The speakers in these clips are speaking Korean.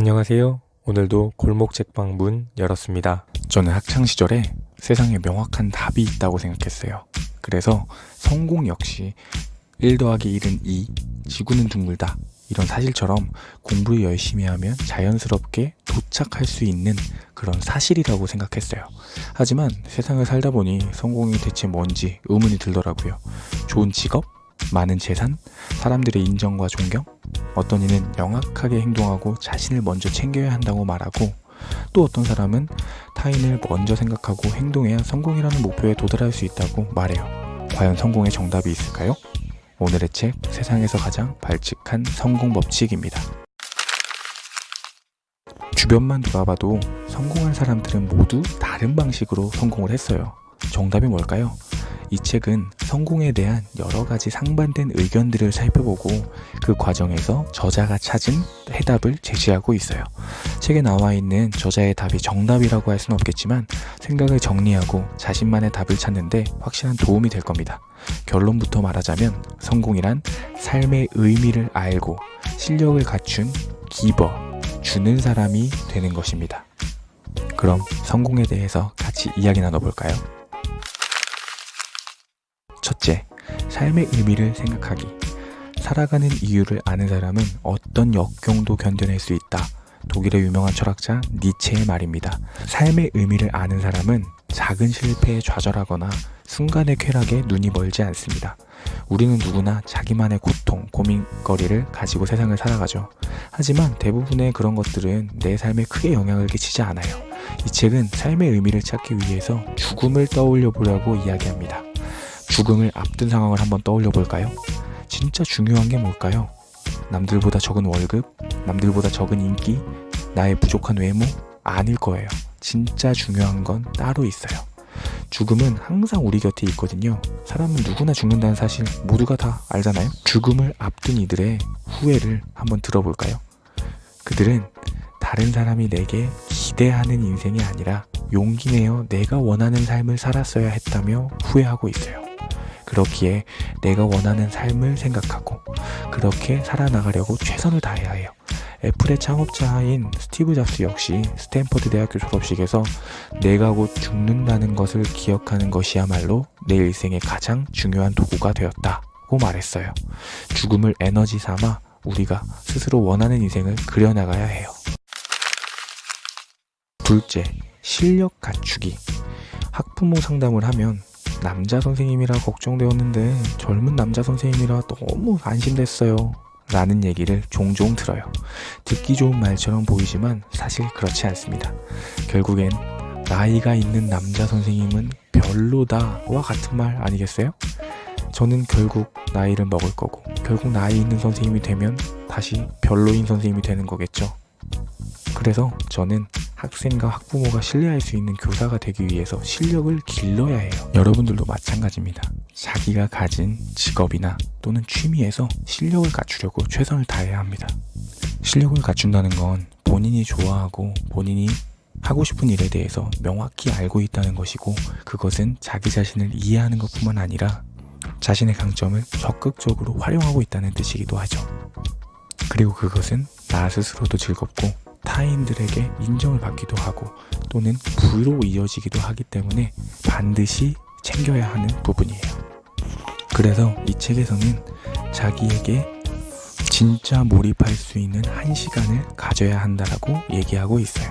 안녕하세요. 오늘도 골목 책방 문 열었습니다. 저는 학창시절에 세상에 명확한 답이 있다고 생각했어요. 그래서 성공 역시 1 더하기 1은 2, 지구는 둥글다 이런 사실처럼 공부를 열심히 하면 자연스럽게 도착할 수 있는 그런 사실이라고 생각했어요. 하지만 세상을 살다 보니 성공이 대체 뭔지 의문이 들더라고요. 좋은 직업? 많은 재산? 사람들의 인정과 존경? 어떤 이는 명확하게 행동하고 자신을 먼저 챙겨야 한다고 말하고, 또 어떤 사람은 타인을 먼저 생각하고 행동해야 성공이라는 목표에 도달할 수 있다고 말해요. 과연 성공의 정답이 있을까요? 오늘의 책, 세상에서 가장 발칙한 성공 법칙입니다. 주변만 돌아봐도 성공한 사람들은 모두 다른 방식으로 성공을 했어요. 정답이 뭘까요? 이 책은 성공에 대한 여러 가지 상반된 의견들을 살펴보고 그 과정에서 저자가 찾은 해답을 제시하고 있어요. 책에 나와 있는 저자의 답이 정답이라고 할 수는 없겠지만 생각을 정리하고 자신만의 답을 찾는데 확실한 도움이 될 겁니다. 결론부터 말하자면 성공이란 삶의 의미를 알고 실력을 갖춘 기버, 주는 사람이 되는 것입니다. 그럼 성공에 대해서 같이 이야기 나눠볼까요? 첫째, 삶의 의미를 생각하기. 살아가는 이유를 아는 사람은 어떤 역경도 견뎌낼 수 있다. 독일의 유명한 철학자 니체의 말입니다. 삶의 의미를 아는 사람은 작은 실패에 좌절하거나 순간의 쾌락에 눈이 멀지 않습니다. 우리는 누구나 자기만의 고통, 고민거리를 가지고 세상을 살아가죠. 하지만 대부분의 그런 것들은 내 삶에 크게 영향을 끼치지 않아요. 이 책은 삶의 의미를 찾기 위해서 죽음을 떠올려 보려고 이야기합니다. 죽음을 앞둔 상황을 한번 떠올려 볼까요? 진짜 중요한 게 뭘까요? 남들보다 적은 월급? 남들보다 적은 인기? 나의 부족한 외모? 아닐 거예요. 진짜 중요한 건 따로 있어요. 죽음은 항상 우리 곁에 있거든요. 사람은 누구나 죽는다는 사실 모두가 다 알잖아요. 죽음을 앞둔 이들의 후회를 한번 들어볼까요? 그들은 다른 사람이 내게 기대하는 인생이 아니라 용기 내어 내가 원하는 삶을 살았어야 했다며 후회하고 있어요. 그렇기에 내가 원하는 삶을 생각하고 그렇게 살아나가려고 최선을 다해야 해요. 애플의 창업자인 스티브 잡스 역시 스탠퍼드 대학교 졸업식에서 내가 곧 죽는다는 것을 기억하는 것이야말로 내 일생의 가장 중요한 도구가 되었다고 말했어요. 죽음을 에너지 삼아 우리가 스스로 원하는 인생을 그려나가야 해요. 둘째, 실력 갖추기. 학부모 상담을 하면 남자 선생님이라 걱정되었는데 젊은 남자 선생님이라 너무 안심됐어요 라는 얘기를 종종 들어요. 듣기 좋은 말처럼 보이지만 사실 그렇지 않습니다. 결국엔 나이가 있는 남자 선생님은 별로다와 같은 말 아니겠어요? 저는 결국 나이를 먹을 거고 결국 나이 있는 선생님이 되면 다시 별로인 선생님이 되는 거겠죠. 그래서 저는 학생과 학부모가 신뢰할 수 있는 교사가 되기 위해서 실력을 길러야 해요. 여러분들도 마찬가지입니다. 자기가 가진 직업이나 또는 취미에서 실력을 갖추려고 최선을 다해야 합니다. 실력을 갖춘다는 건 본인이 좋아하고 본인이 하고 싶은 일에 대해서 명확히 알고 있다는 것이고, 그것은 자기 자신을 이해하는 것뿐만 아니라 자신의 강점을 적극적으로 활용하고 있다는 뜻이기도 하죠. 그리고 그것은 나 스스로도 즐겁고 타인들에게 인정을 받기도 하고 또는 부로 이어지기도 하기 때문에 반드시 챙겨야 하는 부분이에요. 그래서 이 책에서는 자기에게 진짜 몰입할 수 있는 1시간을 가져야 한다라고 얘기하고 있어요.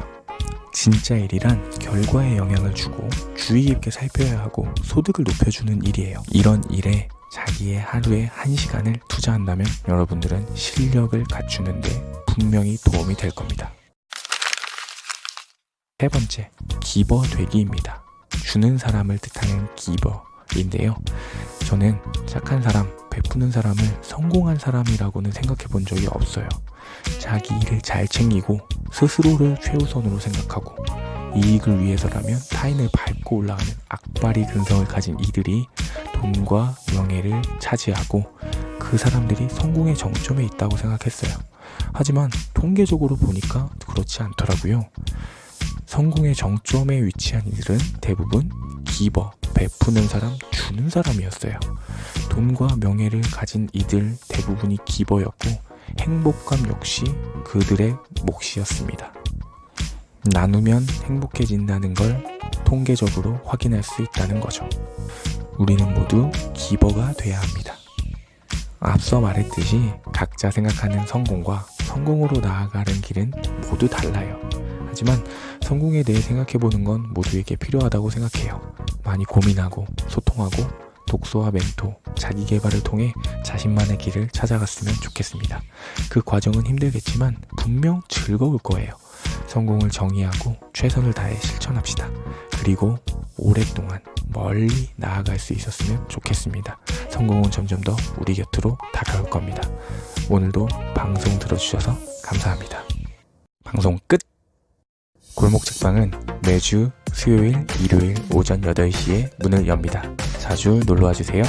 진짜 일이란 결과에 영향을 주고 주의 깊게 살펴야 하고 소득을 높여주는 일이에요. 이런 일에 자기의 하루에 1시간을 투자한다면 여러분들은 실력을 갖추는데 분명히 도움이 될 겁니다. 세 번째, 기버 되기입니다. 주는 사람을 뜻하는 기버인데요. 저는 착한 사람, 베푸는 사람을 성공한 사람이라고는 생각해 본 적이 없어요. 자기 일을 잘 챙기고 스스로를 최우선으로 생각하고 이익을 위해서라면 타인을 밟고 올라가는 악바리 근성을 가진 이들이 돈과 명예를 차지하고 그 사람들이 성공의 정점에 있다고 생각했어요. 하지만 통계적으로 보니까 그렇지 않더라고요. 성공의 정점에 위치한 이들은 대부분 기버, 베푸는 사람, 주는 사람이었어요. 돈과 명예를 가진 이들 대부분이 기버였고 행복감 역시 그들의 몫이었습니다. 나누면 행복해진다는 걸 통계적으로 확인할 수 있다는 거죠. 우리는 모두 기버가 돼야 합니다. 앞서 말했듯이 각자 생각하는 성공과 성공으로 나아가는 길은 모두 달라요. 하지만 성공에 대해 생각해보는 건 모두에게 필요하다고 생각해요. 많이 고민하고 소통하고 독서와 멘토, 자기계발을 통해 자신만의 길을 찾아갔으면 좋겠습니다. 그 과정은 힘들겠지만 분명 즐거울 거예요. 성공을 정의하고 최선을 다해 실천합시다. 그리고 오랫동안 멀리 나아갈 수 있었으면 좋겠습니다. 성공은 점점 더 우리 곁으로 다가올 겁니다. 오늘도 방송 들어주셔서 감사합니다. 방송 끝! 골목책방은 매주 수요일, 일요일 오전 8시에 문을 엽니다. 자주 놀러와 주세요.